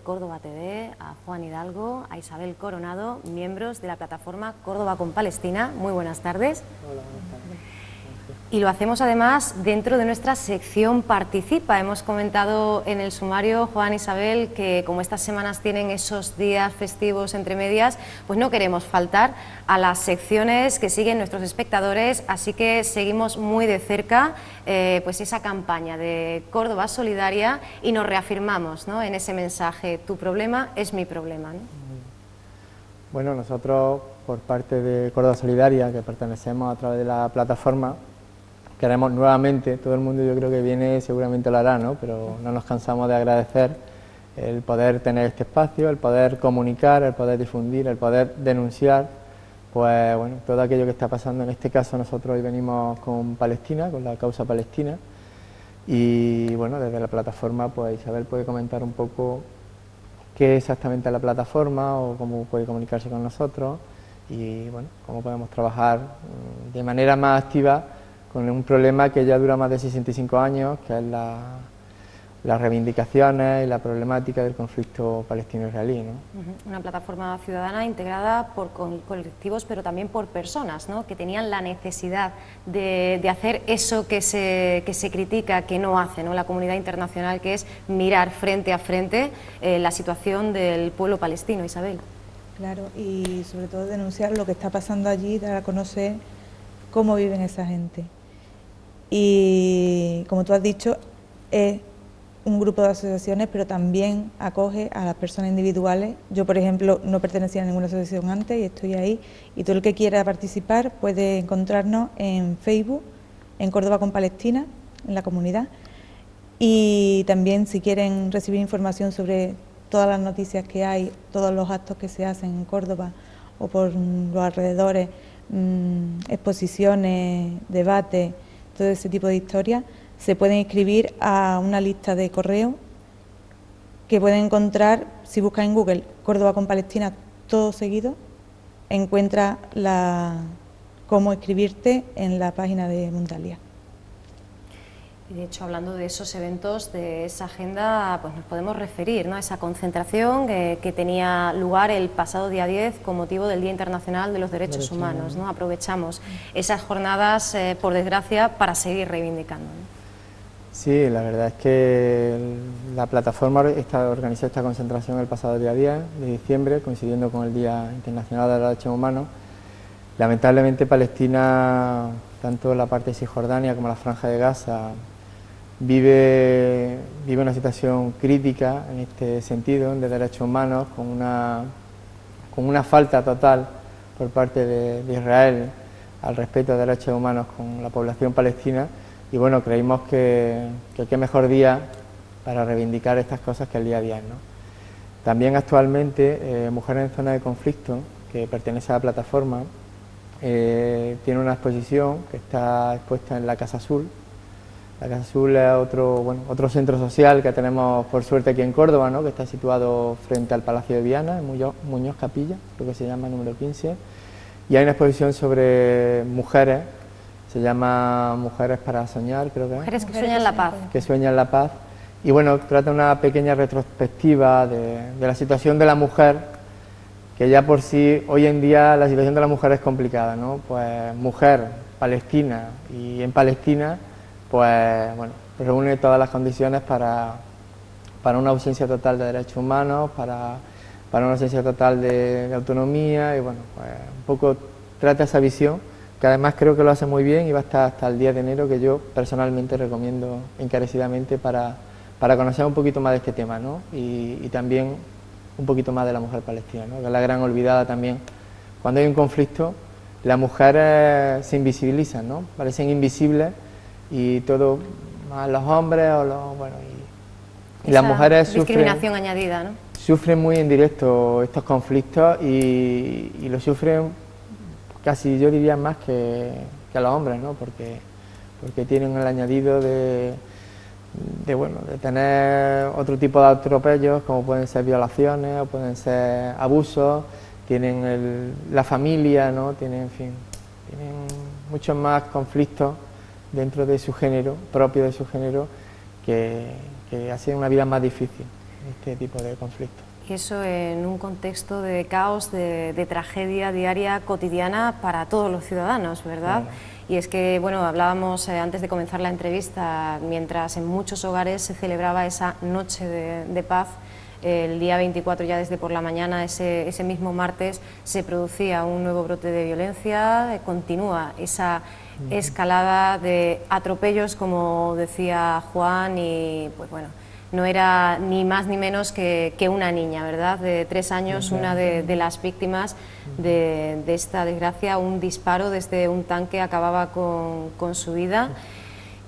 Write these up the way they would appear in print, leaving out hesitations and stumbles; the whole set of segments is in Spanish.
Córdoba TV, a Juan Hidalgo, a Isabel Coronado, miembros de la plataforma Córdoba con Palestina. Muy buenas tardes. Hola, buenas tardes. Y lo hacemos además dentro de nuestra sección Participa. Hemos comentado en el sumario, Juan, Isabel, que como estas semanas tienen esos días festivos entre medias, pues no queremos faltar a las secciones que siguen nuestros espectadores, así que seguimos muy de cerca pues esa campaña de Córdoba Solidaria y nos reafirmamos, ¿no?, en ese mensaje: tu problema es mi problema, ¿no? Bueno, nosotros, por parte de Córdoba Solidaria, que pertenecemos a través de la plataforma, queremos nuevamente, todo el mundo yo creo que viene seguramente lo hará, ¿no?, pero no nos cansamos de agradecer el poder tener este espacio, el poder comunicar, el poder difundir, el poder denunciar, pues bueno, todo aquello que está pasando. En este caso nosotros hoy venimos con Palestina, con la causa palestina, y bueno, desde la plataforma pues Isabel puede comentar un poco qué es exactamente la plataforma o cómo puede comunicarse con nosotros y bueno, cómo podemos trabajar de manera más activa con un problema que ya dura más de 65 años, que es las reivindicaciones y la problemática del conflicto palestino-israelí, ¿no? Una plataforma ciudadana integrada por colectivos, pero también por personas, ¿no?, que tenían la necesidad de hacer eso que se critica, que no hace, ¿no?, la comunidad internacional, que es mirar frente a frente la situación del pueblo palestino. Isabel. Claro, y sobre todo denunciar lo que está pasando allí, dar a conocer cómo viven esa gente. Y como tú has dicho, es un grupo de asociaciones, pero también acoge a las personas individuales. Yo, por ejemplo, no pertenecía a ninguna asociación antes y estoy ahí. Y todo el que quiera participar puede encontrarnos en Facebook, en Córdoba con Palestina, en la comunidad. Y también, si quieren recibir información sobre todas las noticias que hay, todos los actos que se hacen en Córdoba o por los alrededores, exposiciones, debates, todo ese tipo de historias, se pueden inscribir a una lista de correo que pueden encontrar, si buscan en Google Córdoba con Palestina todo seguido, encuentra cómo inscribirte en la página de Mundalia. Y de hecho, hablando de esos eventos, de esa agenda, pues nos podemos referir, ¿no?, a esa concentración que tenía lugar el pasado día 10 con motivo del Día Internacional de los Derechos Humanos, ¿no? Aprovechamos esas jornadas, por desgracia, para seguir reivindicando, ¿no? Sí, la verdad es que la plataforma organizó esta concentración el pasado día 10 de diciembre, coincidiendo con el Día Internacional de los Derechos Humanos. Lamentablemente Palestina, tanto la parte de Cisjordania como la Franja de Gaza, vive una situación crítica en este sentido de derechos humanos, con una falta total por parte de Israel al respeto de derechos humanos con la población palestina. Y bueno, creímos que qué mejor día para reivindicar estas cosas que el día 10, ¿no? También actualmente Mujeres en Zona de Conflicto, que pertenece a la plataforma, tiene una exposición que está expuesta en la Casa Azul. La Casa Azul es otro centro social que tenemos por suerte aquí en Córdoba, ¿no?, que está situado frente al Palacio de Viana, en Muñoz Capilla, creo que se llama, número 15, y hay una exposición sobre mujeres. Se llama Mujeres para Soñar, creo que es. Mujeres que sueñan la paz. Que sueñan la paz. Y bueno, trata una pequeña retrospectiva de la situación de la mujer, que ya por sí, hoy en día, la situación de la mujer es complicada, ¿no? Pues mujer, Palestina, y en Palestina, pues bueno, reúne todas las condiciones para una ausencia total de derechos humanos, para una ausencia total de autonomía, y bueno, pues un poco trata esa visión, que además creo que lo hace muy bien y va a estar hasta el 10 de enero, que yo personalmente recomiendo encarecidamente para conocer un poquito más de este tema, ¿no? Y también un poquito más de la mujer palestina, ¿no?, que es la gran olvidada también. Cuando hay un conflicto, las mujeres se invisibilizan, ¿no?, parecen invisibles, y todo, más los hombres o los, bueno, y las mujeres discriminación añadida, ¿no? Sufren muy en directo estos conflictos y lo sufren casi, yo diría, más que los hombres, ¿no?, porque tienen el añadido de tener otro tipo de atropellos, como pueden ser violaciones o pueden ser abusos, tienen la familia, ¿no?, tienen muchos más conflictos dentro de su género, propio de su género, que hacen una vida más difícil. este tipo de conflictos. Y eso en un contexto de caos, de tragedia diaria, cotidiana para todos los ciudadanos, ¿verdad? Claro. Y es que, bueno, hablábamos antes de comenzar la entrevista, mientras en muchos hogares se celebraba esa noche de paz, el día 24 ya desde por la mañana, ese mismo martes, se producía un nuevo brote de violencia, continúa esa escalada de atropellos, como decía Juan, y pues bueno, no era ni más ni menos que una niña, ¿verdad?, de 3 años, una de las víctimas de esta desgracia. Un disparo desde un tanque acababa con su vida.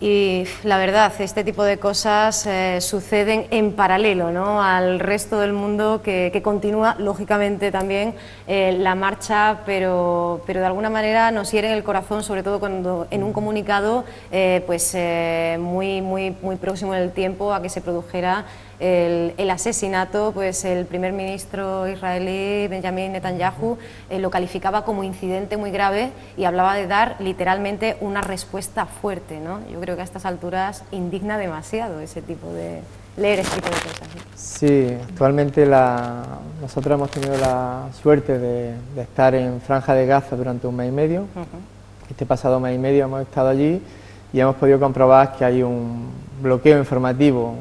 Y la verdad, este tipo de cosas suceden en paralelo, ¿no?, al resto del mundo que continúa, lógicamente, también la marcha, pero de alguna manera nos hieren el corazón, sobre todo cuando en un comunicado muy próximo en el tiempo a que se produjera el asesinato, pues el primer ministro israelí Benjamin Netanyahu lo calificaba como incidente muy grave y hablaba de dar literalmente una respuesta fuerte, ¿no? Yo creo que a estas alturas indigna demasiado leer ese tipo de cosas, ¿no? Sí, actualmente nosotros hemos tenido la suerte de estar en Franja de Gaza durante 1 mes y medio. Este pasado 1 mes y medio hemos estado allí y hemos podido comprobar que hay un bloqueo informativo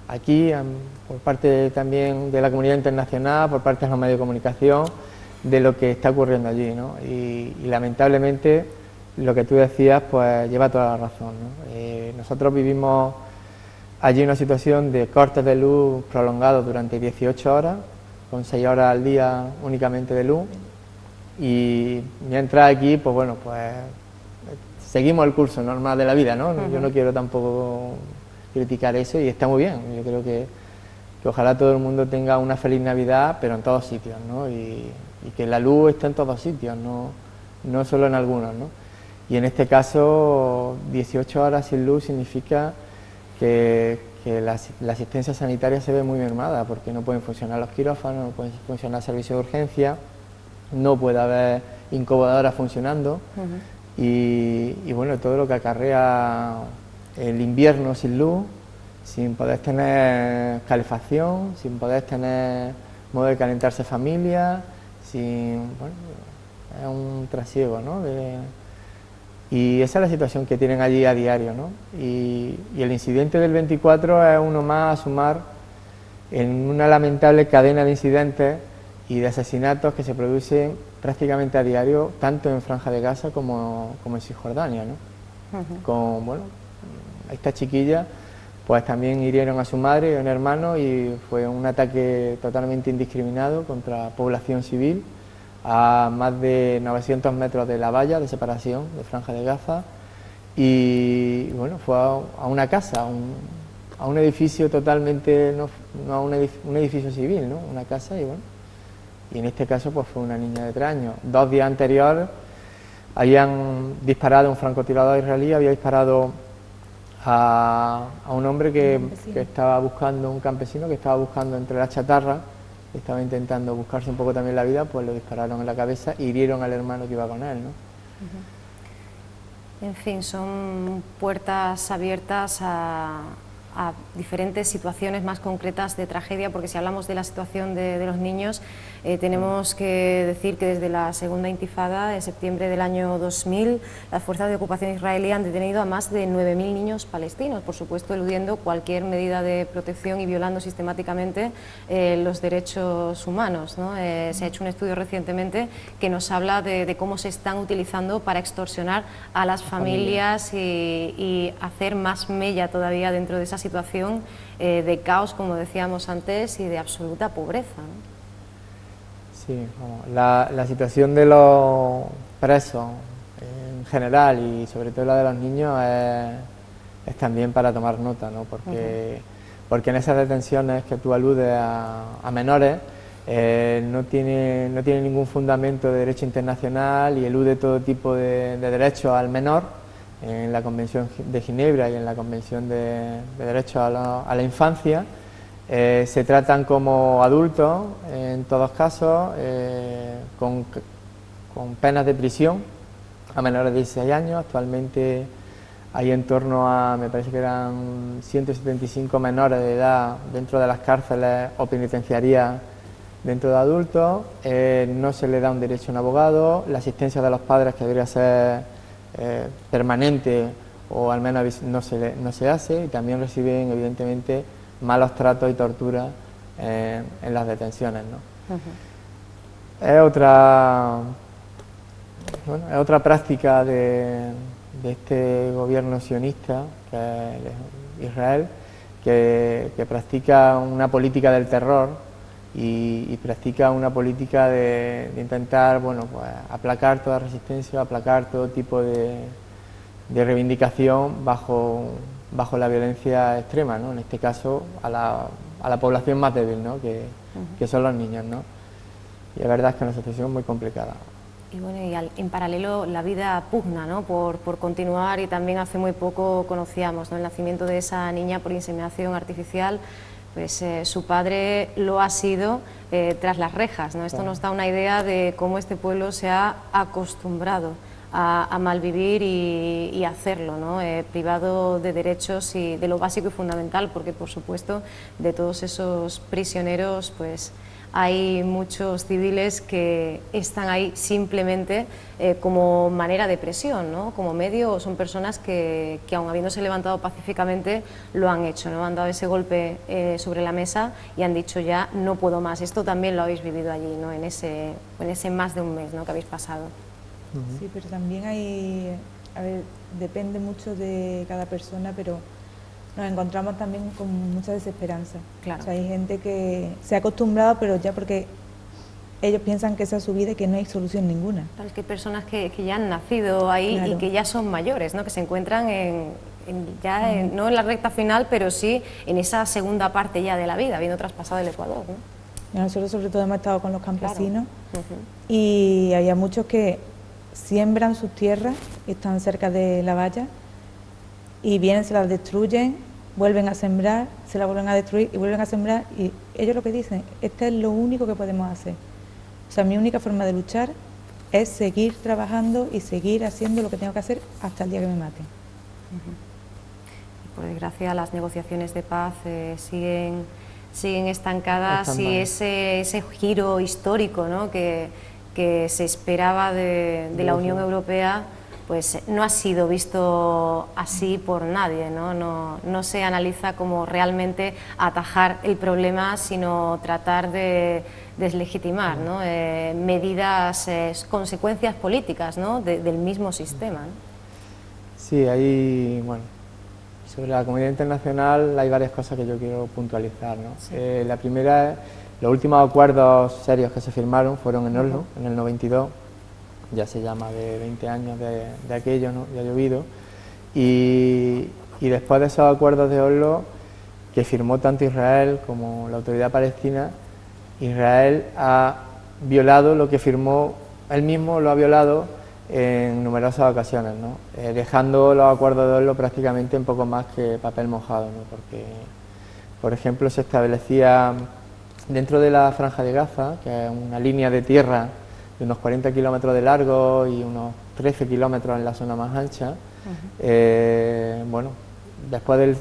aquí, por parte también de la comunidad internacional, por parte de los medios de comunicación, de lo que está ocurriendo allí, ¿no? Y lamentablemente lo que tú decías pues lleva toda la razón, ¿no? Nosotros vivimos allí una situación de cortes de luz prolongados durante 18 horas, con 6 horas al día únicamente de luz, y mientras aquí, pues bueno, pues seguimos el curso normal de la vida, ¿no? Yo no quiero tampoco criticar eso y está muy bien. Yo creo que ojalá todo el mundo tenga una feliz Navidad, pero en todos sitios, ¿no? Y que la luz esté en todos sitios, no solo en algunos, ¿no? Y en este caso, 18 horas sin luz significa que la asistencia sanitaria se ve muy mermada, porque no pueden funcionar los quirófanos, no pueden funcionar servicios de urgencia, no puede haber incubadoras funcionando, y bueno, todo lo que acarrea el invierno sin luz, sin poder tener calefacción, sin poder tener modo de calentarse familia, bueno, es un trasiego, ¿no? Y esa es la situación que tienen allí a diario, ¿no? Y el incidente del 24 es uno más a sumar en una lamentable cadena de incidentes y de asesinatos que se producen prácticamente a diario, tanto en Franja de Gaza como en Cisjordania, ¿no? Con, bueno, esta chiquilla pues también hirieron a su madre y a un hermano, y fue un ataque totalmente indiscriminado contra población civil a más de 900 metros de la valla de separación de Franja de Gaza, y bueno, fue a una casa, a un edificio totalmente, no a un edificio civil, ¿no? Una casa, y bueno, y en este caso pues fue una niña de 3 años. 2 días anteriores habían disparado, un francotirador israelí había disparado a un hombre que estaba buscando, un campesino que estaba buscando entre la chatarra, que estaba intentando buscarse un poco también la vida, pues lo dispararon en la cabeza y hirieron al hermano que iba con él, ¿no? En fin, son puertas abiertas a diferentes situaciones más concretas de tragedia, porque si hablamos de la situación de los niños, tenemos que decir que desde la segunda intifada, en septiembre del año 2000, las fuerzas de ocupación israelí han detenido a más de 9.000 niños palestinos, por supuesto eludiendo cualquier medida de protección y violando sistemáticamente los derechos humanos, ¿no? Se ha hecho un estudio recientemente que nos habla de cómo se están utilizando para extorsionar a las familias y hacer más mella todavía dentro de esa situación de caos, como decíamos antes, y de absoluta pobreza, ¿no? Sí, la situación de los presos en general, y sobre todo la de los niños, es también para tomar nota, ¿no? Porque en esas detenciones que tú aludes a menores, no tiene ningún fundamento de derecho internacional y elude todo tipo de derechos al menor en la Convención de Ginebra y en la Convención de Derechos a la Infancia. Se tratan como adultos en todos casos, con penas de prisión a menores de 16 años. Actualmente hay en torno a, me parece que eran 175 menores de edad dentro de las cárceles o penitenciarías dentro de adultos, no se le da un derecho a un abogado, la asistencia de los padres, que debería ser permanente o al menos no se hace, y también reciben evidentemente malos tratos y torturas en las detenciones, ¿no? Es otra práctica de este gobierno sionista, que es Israel, que practica una política del terror y practica una política de intentar, bueno, pues aplacar toda resistencia, aplacar todo tipo de reivindicación bajo la violencia extrema, ¿no? En este caso a la población más débil, ¿no? Que son los niños, ¿no? Y la verdad es que es una situación muy complicada. Y bueno, en paralelo la vida pugna, ¿no? por continuar, y también hace muy poco conocíamos, ¿no?, el nacimiento de esa niña por inseminación artificial. Pues su padre lo ha sido tras las rejas, ¿no? Esto nos da una idea de cómo este pueblo se ha acostumbrado a malvivir y hacerlo, ¿no? Privado de derechos y de lo básico y fundamental, porque por supuesto de todos esos prisioneros pues hay muchos civiles que están ahí simplemente como manera de presión, ¿no? Como medio, o son personas que aun habiéndose levantado pacíficamente lo han hecho, ¿no? Han dado ese golpe sobre la mesa y han dicho ya no puedo más. Esto también lo habéis vivido allí, ¿no? En ese más de un mes, ¿no?, que habéis pasado. Sí, pero también hay, a ver, depende mucho de cada persona, pero nos encontramos también con mucha desesperanza. Claro. O sea, hay gente que se ha acostumbrado, pero ya porque ellos piensan que esa es su vida y que no hay solución ninguna. Tal que hay personas que ya han nacido ahí, claro, y que ya son mayores, ¿no?, que se encuentran no en la recta final, pero sí en esa segunda parte ya de la vida, habiendo traspasado el Ecuador, ¿no? Y nosotros sobre todo hemos estado con los campesinos, claro. Y había muchos que siembran sus tierras, están cerca de la valla, y vienen, se las destruyen, vuelven a sembrar, se la vuelven a destruir y vuelven a sembrar, y ellos lo que dicen, este es lo único que podemos hacer. O sea, mi única forma de luchar es seguir trabajando y seguir haciendo lo que tengo que hacer hasta el día que me maten. Por desgracia, las negociaciones de paz siguen estancadas, y ese giro histórico, ¿no?, que se esperaba de la Unión Europea, pues no ha sido visto así por nadie, ¿no? No se analiza como realmente atajar el problema, sino tratar de deslegitimar, ¿no?, medidas, consecuencias políticas, ¿no?, del mismo sistema, ¿no? Sí, hay, bueno, sobre la comunidad internacional hay varias cosas que yo quiero puntualizar, ¿no? Sí. La primera es, los últimos acuerdos serios que se firmaron fueron en Oslo, en el 92, ya se llama de 20 años de aquello, ¿no?, ya ha llovido, y después de esos acuerdos de Oslo, que firmó tanto Israel como la autoridad palestina, Israel ha violado lo que firmó, él mismo lo ha violado en numerosas ocasiones, ¿no? Dejando los acuerdos de Oslo prácticamente en poco más que papel mojado, ¿no? Porque, por ejemplo, se establecía dentro de la Franja de Gaza, que es una línea de tierra de unos 40 kilómetros de largo y unos 13 kilómetros en la zona más ancha. Bueno, después del...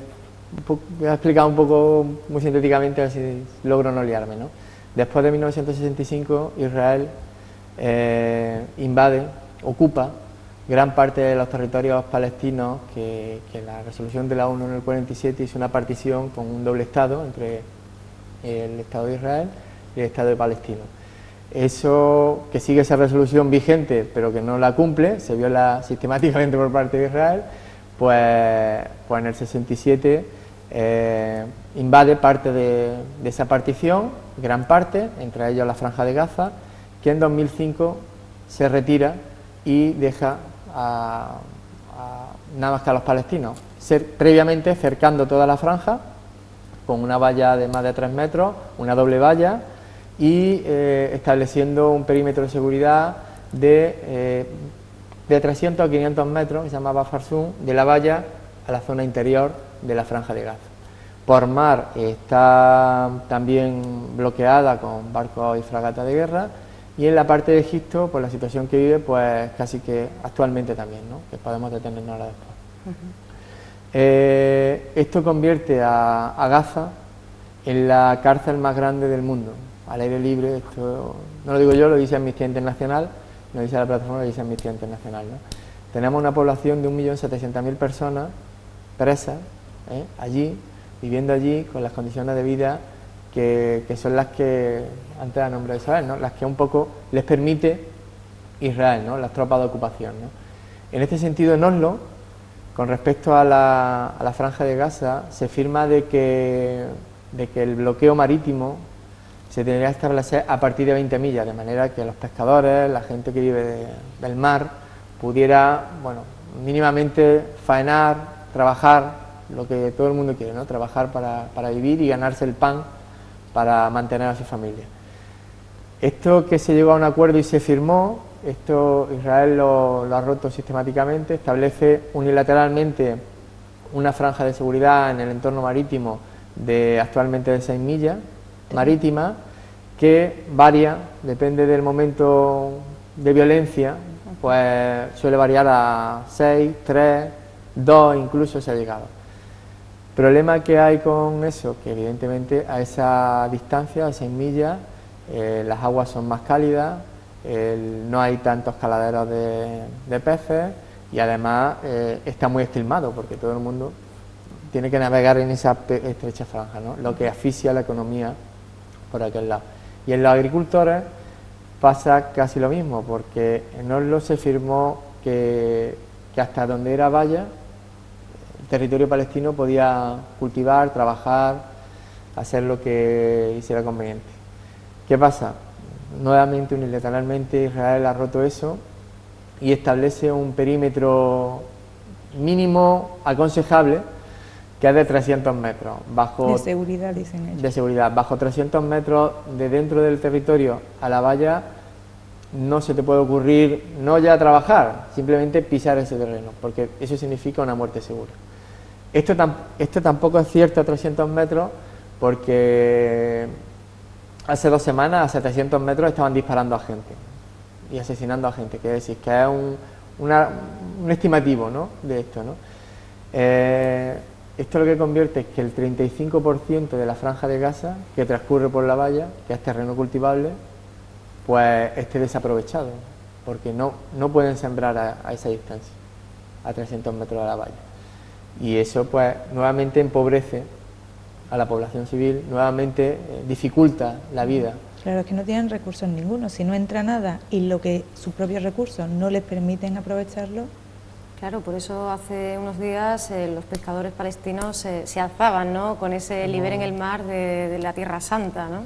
Voy a explicar un poco, muy sintéticamente, a ver si logro no liarme, ¿no? Después de 1965, Israel ocupa gran parte de los territorios palestinos que la resolución de la ONU en el 47 hizo una partición con un doble Estado entre el Estado de Israel y el Estado de Palestina. Eso, que sigue esa resolución vigente pero que no la cumple, se viola sistemáticamente por parte de Israel, pues en el 67 invade parte de esa partición, gran parte, entre ellos la Franja de Gaza, que en 2005 se retira y deja nada más que a los palestinos, previamente cercando toda la franja con una valla de más de 3 metros, una doble valla, y estableciendo un perímetro de seguridad de 300 a 500 metros, que se llama Buffer Zone, de la valla a la zona interior de la Franja de Gaza. Por mar está también bloqueada con barcos y fragatas de guerra, y en la parte de Egipto, pues la situación que vive, pues casi que actualmente también, ¿no?, que podemos detenernos ahora después. Esto convierte a Gaza en la cárcel más grande del mundo, al aire libre. Esto no lo digo yo, lo dice Amnistía Internacional, no dice la plataforma, lo dice Amnistía Internacional, ¿no? Tenemos una población de 1.700.000 personas presas allí, viviendo allí con las condiciones de vida que son las que, antes la nombre de Isabel, ¿no?, las que un poco les permite Israel, ¿no?, las tropas de ocupación, ¿no? En este sentido, en Oslo, con respecto a la franja de Gaza, se firma de que el bloqueo marítimo se tendría que establecer a partir de 20 millas, de manera que los pescadores, la gente que vive del mar, pudiera, bueno, mínimamente faenar, trabajar, lo que todo el mundo quiere, ¿no?, trabajar para vivir y ganarse el pan para mantener a su familia. Esto que se llegó a un acuerdo y se firmó, esto Israel lo ha roto sistemáticamente, establece unilateralmente una franja de seguridad en el entorno marítimo actualmente de 6 millas marítimas, que varía, depende del momento de violencia, pues suele variar a 6, 3, 2 incluso se ha llegado. El problema que hay con eso, que evidentemente a esa distancia, a 6 millas, las aguas son más cálidas, no hay tantos caladeros de peces y además está muy esquilmado porque todo el mundo tiene que navegar en esa estrecha franja, ¿no?, lo que asfixia la economía por aquel lado. Y en los agricultores pasa casi lo mismo, porque en Oslo se firmó que hasta donde era valla, el territorio palestino podía cultivar, trabajar, hacer lo que hiciera conveniente. ¿Qué pasa? Nuevamente, unilateralmente, Israel ha roto eso y establece un perímetro mínimo aconsejable, que es de 300 metros. De seguridad, dicen ellos. De seguridad. Bajo 300 metros de dentro del territorio a la valla no se te puede ocurrir no ya trabajar, simplemente pisar ese terreno, porque eso significa una muerte segura. Esto tampoco es cierto a 300 metros, porque hace 2 semanas a 700 metros estaban disparando a gente y asesinando a gente, que es decir, que es un estimativo, ¿no?, de esto, ¿no? Esto lo que convierte es que el 35% de la franja de Gaza que transcurre por la valla, que es terreno cultivable, pues esté desaprovechado, porque no pueden sembrar a esa distancia, a 300 metros de la valla. Y eso pues nuevamente empobrece a la población civil, nuevamente dificulta la vida. Claro, es que no tienen recursos ninguno, si no entra nada y sus propios recursos no les permiten aprovecharlo. Claro, por eso hace unos días los pescadores palestinos se alzaban, ¿no?, con ese liberen el mar de la Tierra Santa, ¿no?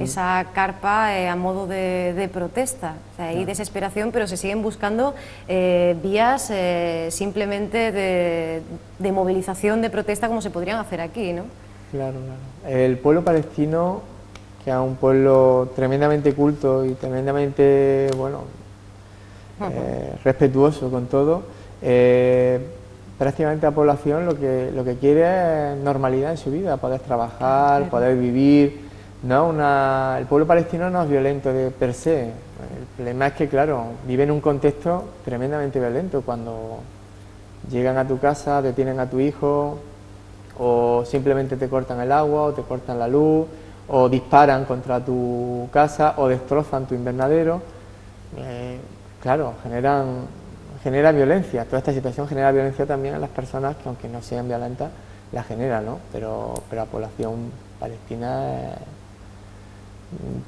Esa carpa a modo de protesta. O sea, hay desesperación, pero se siguen buscando vías simplemente de movilización, de protesta, como se podrían hacer aquí, ¿no? Claro, claro. El pueblo palestino, que es un pueblo tremendamente culto y tremendamente, bueno, respetuoso con todo, prácticamente la población lo que quiere es normalidad en su vida, poder trabajar, poder vivir, ¿no? El pueblo palestino no es violento de per se. El problema es que, claro, vive en un contexto tremendamente violento, cuando llegan a tu casa, detienen a tu hijo, o simplemente te cortan el agua, o te cortan la luz, o disparan contra tu casa, o destrozan tu invernadero. Claro, genera violencia. Toda esta situación genera violencia también a las personas que, aunque no sean violentas, la generan, ¿no? Pero la población palestina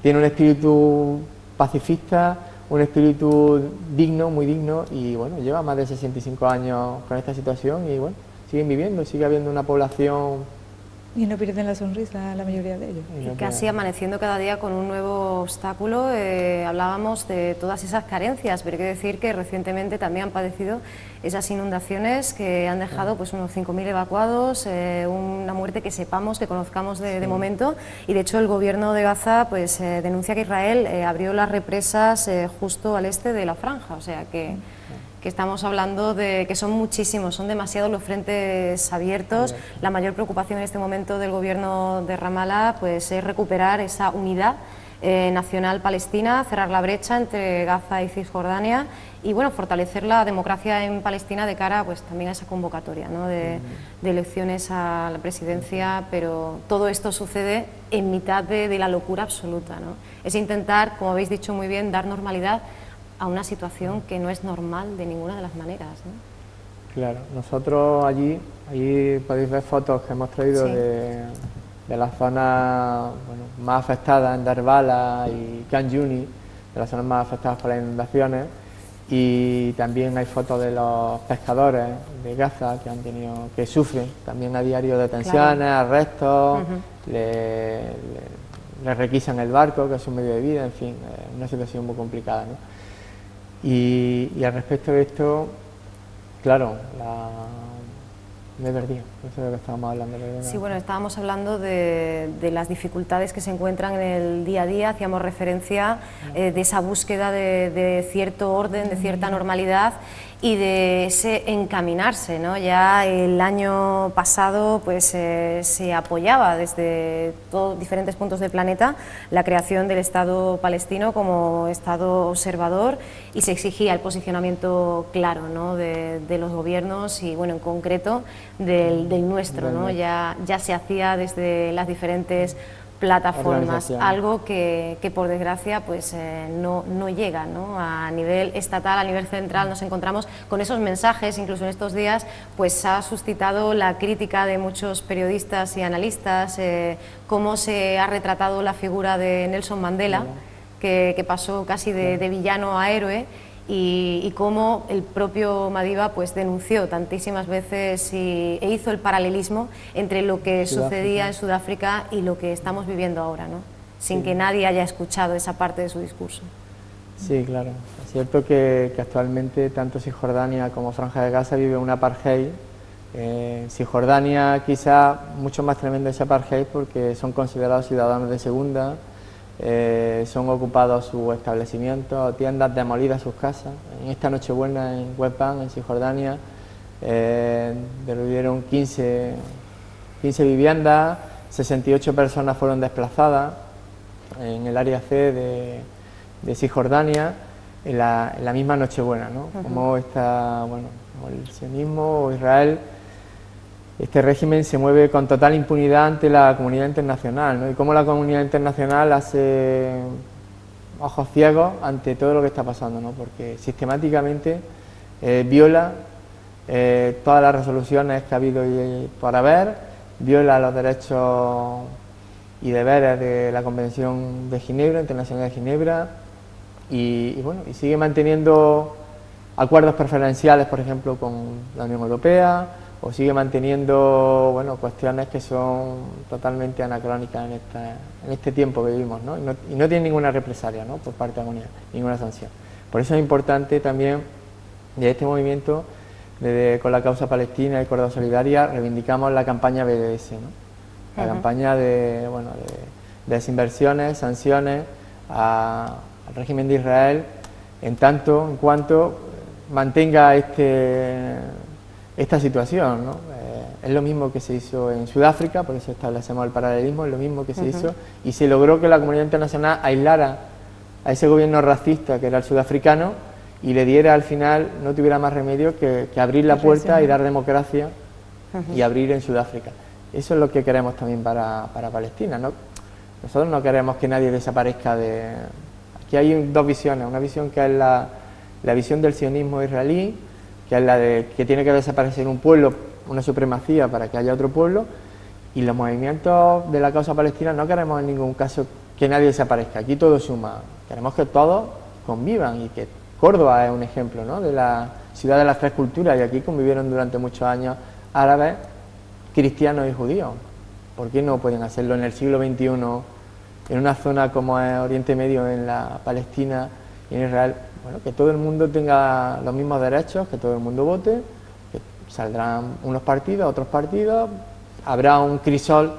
tiene un espíritu pacifista, un espíritu digno, muy digno, y bueno, lleva más de 65 años con esta situación y bueno, siguen viviendo, sigue habiendo una población. Y no pierden la sonrisa la mayoría de ellos. Y casi amaneciendo cada día con un nuevo obstáculo. Hablábamos de todas esas carencias, pero hay que decir que recientemente también han padecido esas inundaciones que han dejado pues unos 5.000 evacuados, una muerte que sepamos, que conozcamos de momento, y de hecho el gobierno de Gaza pues denuncia que Israel abrió las represas justo al este de la franja, o sea que estamos hablando de que son muchísimos, son demasiados los frentes abiertos. La mayor preocupación en este momento del gobierno de Ramallah pues es recuperar esa unidad nacional palestina, cerrar la brecha entre Gaza y Cisjordania y bueno, fortalecer la democracia en Palestina de cara pues también a esa convocatoria, ¿no? de elecciones a la presidencia, pero todo esto sucede en mitad de la locura absoluta, ¿no? Es intentar, como habéis dicho muy bien, dar normalidad a una situación que no es normal de ninguna de las maneras, ¿no? Claro, nosotros allí podéis ver fotos que hemos traído Sí. de las zonas más afectadas en Darbala y Khan Yunis, de las zonas más afectadas por las inundaciones, y también hay fotos de los pescadores de Gaza que sufren también a diario detenciones, Claro. arrestos, le requisan el barco, que es su medio de vida, en fin, es una situación muy complicada, ¿no? Y al respecto de esto, claro, me he perdido, no sé de lo que estábamos hablando. Sí, bueno, estábamos hablando de las dificultades que se encuentran en el día a día, hacíamos referencia de esa búsqueda de cierto orden, de cierta normalidad y de ese encaminarse, ¿no? Ya el año pasado pues se apoyaba desde diferentes puntos del planeta la creación del Estado palestino como Estado observador y se exigía el posicionamiento claro, ¿no? de los gobiernos y bueno, en concreto del nuestro, ¿no? Ya se hacía desde las diferentes plataformas, algo que por desgracia pues no llega, ¿no? A nivel estatal, a nivel central nos encontramos con esos mensajes, incluso en estos días pues ha suscitado la crítica de muchos periodistas y analistas, cómo se ha retratado la figura de Nelson Mandela, que pasó casi de villano a héroe, y cómo el propio Madiba pues denunció tantísimas veces e hizo el paralelismo entre lo que sucedía en Sudáfrica y lo que estamos viviendo ahora, ¿no? Sin que nadie haya escuchado esa parte de su discurso. Sí, claro. Es cierto que actualmente tanto Cisjordania como Franja de Gaza vive un apartheid. Cisjordania quizá mucho más tremendo ese apartheid porque son considerados ciudadanos de segunda. Son ocupados sus establecimientos, tiendas demolidas sus casas. En esta Nochebuena en West Bank, en Cisjordania, derruyeron 15 viviendas, 68 personas fueron desplazadas en el área C de Cisjordania en la misma Nochebuena, ¿no? Como el sionismo o Israel, este régimen se mueve con total impunidad ante la comunidad internacional, ¿no? Y cómo la comunidad internacional hace ojos ciegos ante todo lo que está pasando, ¿no? Porque sistemáticamente viola todas las resoluciones que ha habido y por haber, viola los derechos y deberes de la Convención de Ginebra, Internacional de Ginebra, y sigue manteniendo acuerdos preferenciales, por ejemplo, con la Unión Europea, o sigue manteniendo cuestiones que son totalmente anacrónicas en este tiempo que vivimos, ¿no? Y no tiene ninguna represalia, ¿no? Por parte de la comunidad, ninguna sanción. Por eso es importante también de este movimiento, con la causa palestina y Córdoba Solidaria, reivindicamos la campaña BDS, ¿no? La campaña de desinversiones, sanciones al régimen de Israel, en cuanto mantenga esta situación, ¿no? Es lo mismo que se hizo en Sudáfrica, por eso establecemos el paralelismo, es lo mismo que se hizo, y se logró que la comunidad internacional aislara a ese gobierno racista que era el sudafricano y le diera al final, no tuviera más remedio que abrir la puerta y dar democracia y abrir en Sudáfrica. Eso es lo que queremos también para Palestina, ¿no? Nosotros no queremos que nadie desaparezca Aquí hay dos visiones, una visión que es la visión del sionismo israelí, que es la de que tiene que desaparecer un pueblo, una supremacía para que haya otro pueblo, y los movimientos de la causa palestina no queremos en ningún caso que nadie desaparezca, aquí todo suma, queremos que todos convivan, y que Córdoba es un ejemplo, ¿no? De la ciudad de las tres culturas, y aquí convivieron durante muchos años árabes, cristianos y judíos. ¿Por qué no pueden hacerlo en el siglo XXI, en una zona como es Oriente Medio, en la Palestina y en Israel? Que todo el mundo tenga los mismos derechos, que todo el mundo vote, que saldrán unos partidos, otros partidos, habrá un crisol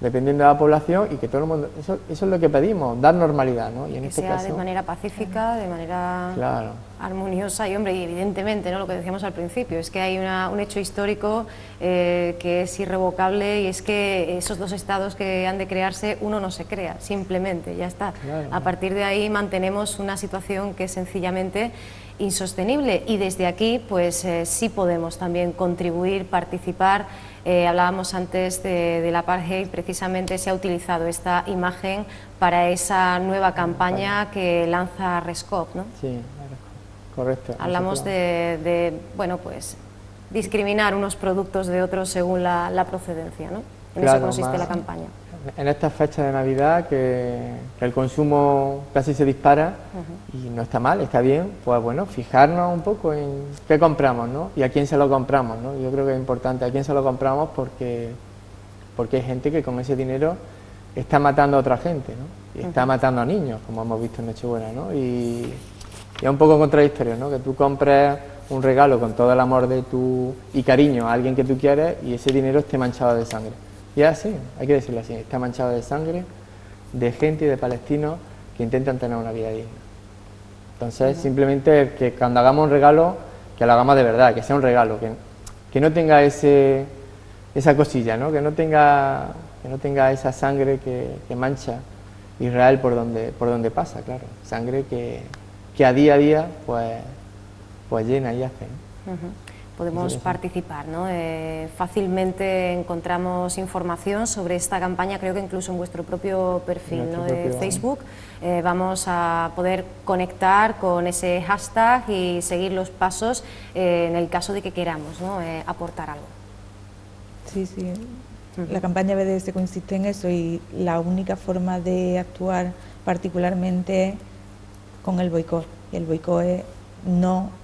dependiendo de la población, y que todo el mundo, eso es lo que pedimos, dar normalidad, ¿no? Y en que este sea caso, de manera pacífica, de manera claro, armoniosa y, hombre, y evidentemente, ¿no?, lo que decíamos al principio, es que hay un hecho histórico que es irrevocable, y es que esos dos estados que han de crearse, uno no se crea, simplemente, ya está. Claro. A partir de ahí mantenemos una situación que es sencillamente insostenible, y desde aquí pues sí podemos también contribuir, participar. Hablábamos antes del apartheid, precisamente se ha utilizado esta imagen para esa nueva campaña que lanza Rescop, ¿no? Sí, correcto. Hablamos de bueno, pues discriminar unos productos de otros según la procedencia, ¿no? En claro, eso consiste más la campaña. En estas fechas de Navidad que el consumo casi se dispara, y no está mal, está bien, pues bueno, fijarnos un poco en qué compramos, ¿no? Y a quién se lo compramos, ¿no? Yo creo que es importante a quién se lo compramos, porque hay gente que con ese dinero está matando a otra gente, ¿no? Y está matando a niños, como hemos visto en Nochebuena, ¿no? Y es un poco contradictorio, ¿no? Que tú compres un regalo con todo el amor y cariño a alguien que tú quieres, y ese dinero esté manchado de sangre. Y es así, hay que decirlo así, está manchado de sangre de gente y de palestinos que intentan tener una vida digna. Entonces, simplemente que cuando hagamos un regalo, que lo hagamos de verdad, que sea un regalo, que no tenga esa cosilla, ¿no? Que no tenga esa sangre que mancha Israel por donde pasa, claro. Sangre que a día pues llena y hace, ¿no? Podemos participar, ¿no? Fácilmente encontramos información sobre esta campaña, creo que incluso en vuestro propio perfil, ¿no?, de Facebook. Vamos a poder conectar con ese hashtag y seguir los pasos en el caso de que queramos, ¿no?, aportar algo. Sí, sí. La campaña BDS consiste en eso, y la única forma de actuar particularmente con el boicot. Y el boicot es no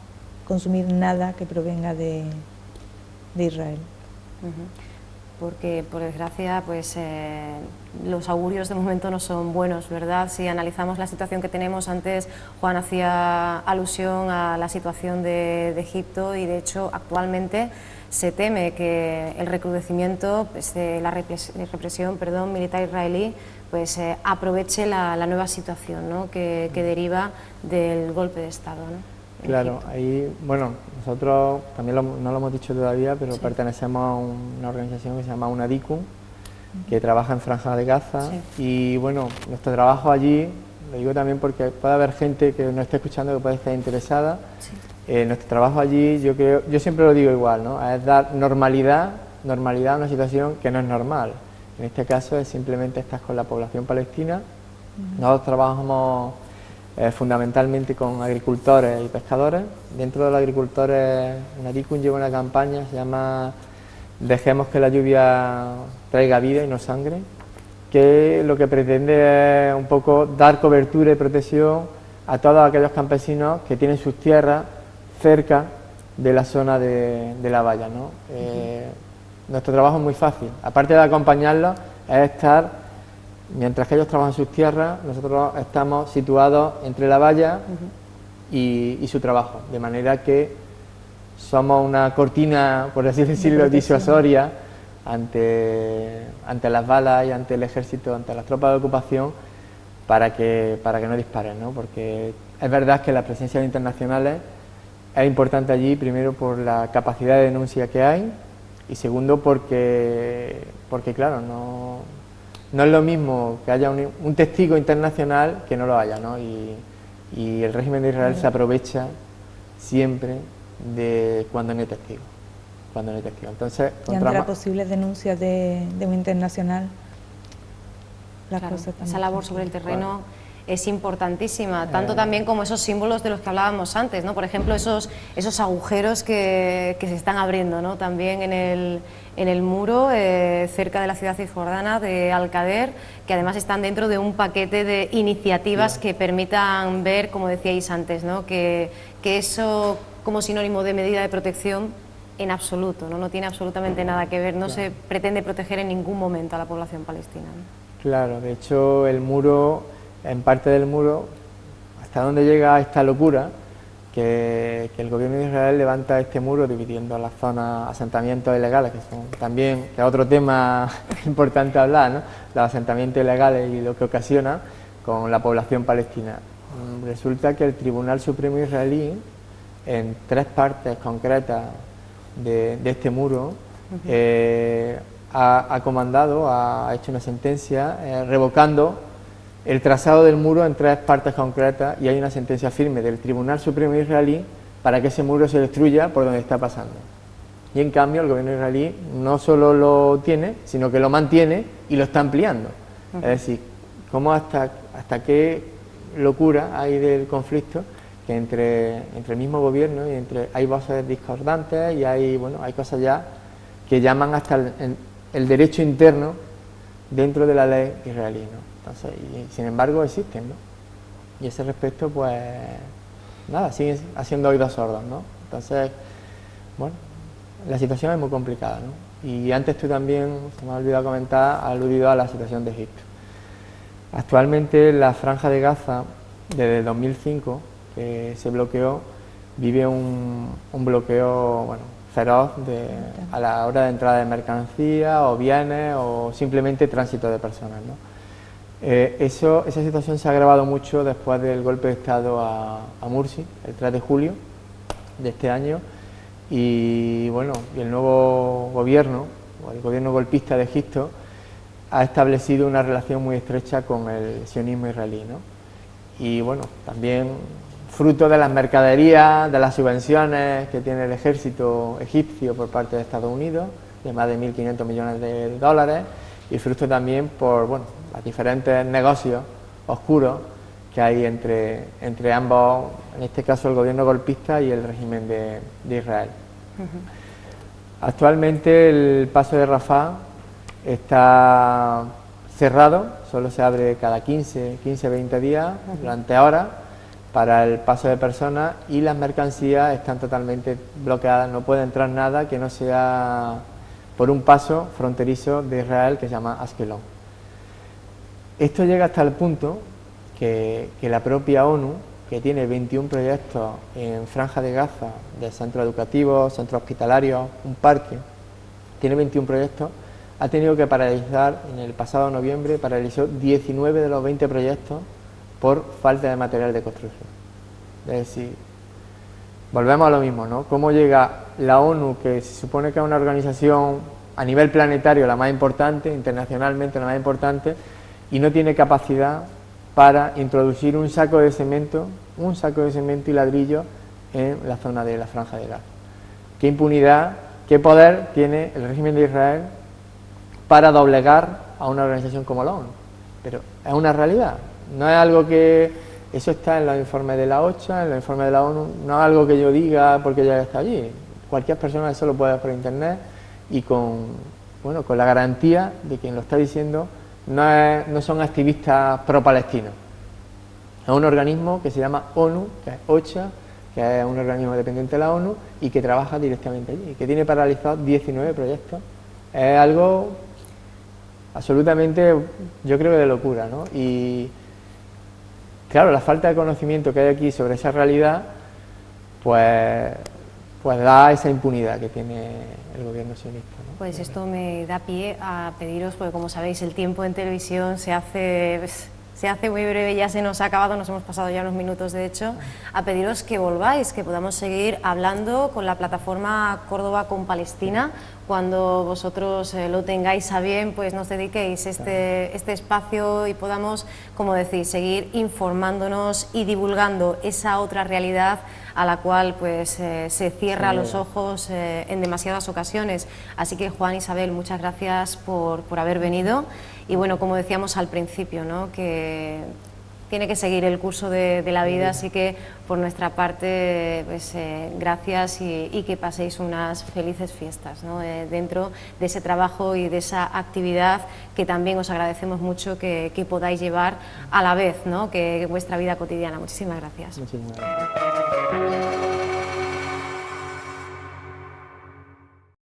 consumir nada que provenga de Israel. Porque, por desgracia, pues los augurios de momento no son buenos, ¿verdad? Si analizamos la situación que tenemos, antes Juan hacía alusión a la situación de Egipto, y de hecho actualmente se teme que el recrudecimiento pues, de la represión militar israelí pues aproveche la nueva situación, ¿no?, que deriva del golpe de Estado, ¿no? Claro, ahí, bueno, nosotros también no lo hemos dicho todavía, pero pertenecemos a una organización que se llama UNADICUM, que trabaja en Franja de Gaza, y bueno, nuestro trabajo allí, lo digo también porque puede haber gente que nos esté escuchando que puede estar interesada. Nuestro trabajo allí, yo siempre lo digo igual, ¿no?, es dar normalidad a una situación que no es normal. En este caso es simplemente estar con la población palestina. Nosotros trabajamos fundamentalmente con agricultores y pescadores. Dentro de los agricultores, UNADICUM lleva una campaña, se llama Dejemos que la lluvia traiga vida y no sangre, que lo que pretende es un poco dar cobertura y protección a todos aquellos campesinos que tienen sus tierras cerca de la zona de la valla, ¿no? Nuestro trabajo es muy fácil, aparte de acompañarlos, es estar. Mientras que ellos trabajan sus tierras, nosotros estamos situados entre la valla y su trabajo, de manera que somos una cortina, por así decirlo, disuasoria ante las balas y ante el ejército, ante las tropas de ocupación, para que no disparen, ¿no? Porque es verdad que las presencias internacionales es importante allí, primero por la capacidad de denuncia que hay, y segundo porque claro, no es lo mismo que haya un testigo internacional que no lo haya, ¿no? Y el régimen de Israel se aprovecha siempre de cuando no hay testigo. Entonces, y ante las posibles denuncias de un internacional, esa labor sobre el terreno es importantísima, tanto también como esos símbolos de los que hablábamos antes, ¿no? Por ejemplo, esos agujeros que se están abriendo, ¿no?, también en el muro cerca de la ciudad cisjordana de Al-Qader, que además están dentro de un paquete de iniciativas que permitan ver, como decíais antes, ¿no?, que eso como sinónimo de medida de protección en absoluto, no tiene absolutamente nada que ver, no se pretende proteger en ningún momento a la población palestina, ¿no? Claro, de hecho el muro, en parte del muro, hasta donde llega esta locura, que el gobierno de Israel levanta este muro dividiendo las zonas, asentamientos ilegales, que son también, que es otro tema importante hablar, ¿no? Los asentamientos ilegales y lo que ocasiona con la población palestina. Resulta que el Tribunal Supremo israelí, en 3 partes concretas de este muro, ha comandado, ha hecho una sentencia revocando el trazado del muro en 3 partes concretas, y hay una sentencia firme del Tribunal Supremo israelí para que ese muro se destruya por donde está pasando. Y en cambio el gobierno israelí no solo lo tiene, sino que lo mantiene y lo está ampliando. Es decir, cómo hasta qué locura hay del conflicto, que entre el mismo gobierno y hay voces discordantes y hay cosas ya que llaman hasta el derecho interno dentro de la ley israelí, ¿no? Entonces, y sin embargo existen, ¿no? Y a ese respecto, pues nada, siguen haciendo oídos sordos, ¿no? Entonces, bueno, la situación es muy complicada, ¿no? Y antes tú también, se me ha olvidado comentar, has aludido a la situación de Egipto. Actualmente la Franja de Gaza, desde 2005, que se bloqueó, vive un bloqueo, bueno, feroz a la hora de entrada de mercancías o bienes o simplemente tránsito de personas, ¿no? Esa situación se ha agravado mucho después del golpe de Estado a Mursi, el 3 de julio de este año, y bueno, y el nuevo gobierno, o el gobierno golpista de Egipto, ha establecido una relación muy estrecha con el sionismo israelí, ¿no? Y bueno, también fruto de las mercaderías, de las subvenciones que tiene el ejército egipcio por parte de Estados Unidos, de más de 1.500 millones de dólares, y fruto también por, bueno, los diferentes negocios oscuros que hay entre ambos, en este caso el gobierno golpista y el régimen de Israel. Actualmente el paso de Rafah está cerrado, solo se abre cada 15-20 días, durante horas, para el paso de personas, y las mercancías están totalmente bloqueadas, no puede entrar nada que no sea por un paso fronterizo de Israel que se llama Askelon. Esto llega hasta el punto que la propia ONU, que tiene 21 proyectos en Franja de Gaza, de centros educativos, centros hospitalarios, un parque, tiene 21 proyectos, ha tenido que paralizar, en el pasado noviembre, paralizó 19 de los 20 proyectos por falta de material de construcción. Es decir, volvemos a lo mismo, ¿no? ¿Cómo llega la ONU, que se supone que es una organización a nivel planetario la más importante, internacionalmente la más importante, y no tiene capacidad para introducir un saco de cemento y ladrillo en la zona de la Franja de Gaza? ¿Qué impunidad, qué poder tiene el régimen de Israel para doblegar a una organización como la ONU? Pero es una realidad, no es algo que... Eso está en los informes de la OCHA, en los informes de la ONU, no es algo que yo diga porque ya está allí. Cualquier persona eso lo puede ver por internet y con la garantía de quien lo está diciendo no son activistas pro-palestinos. Es un organismo que se llama ONU, que es OCHA, que es un organismo dependiente de la ONU y que trabaja directamente allí, que tiene paralizados 19 proyectos. Es algo absolutamente, yo creo que de locura, ¿no? Y claro, la falta de conocimiento que hay aquí sobre esa realidad, pues da esa impunidad que tiene el gobierno sionista, ¿no? Pues esto me da pie a pediros, porque como sabéis el tiempo en televisión se hace muy breve, ya se nos ha acabado, nos hemos pasado ya unos minutos de hecho, a pediros que volváis, que podamos seguir hablando con la plataforma Córdoba con Palestina. Cuando vosotros lo tengáis a bien, pues nos dediquéis este espacio y podamos, como decís, seguir informándonos y divulgando esa otra realidad a la cual pues se cierra los ojos en demasiadas ocasiones. Así que Juan, Isabel, muchas gracias por haber venido. Y bueno, como decíamos al principio, ¿no?, que tiene que seguir el curso de la vida, así que por nuestra parte, pues gracias y que paséis unas felices fiestas, ¿no?, dentro de ese trabajo y de esa actividad que también os agradecemos mucho que podáis llevar a la vez, ¿no?, que vuestra vida cotidiana. Muchísimas gracias. Muchísimas gracias.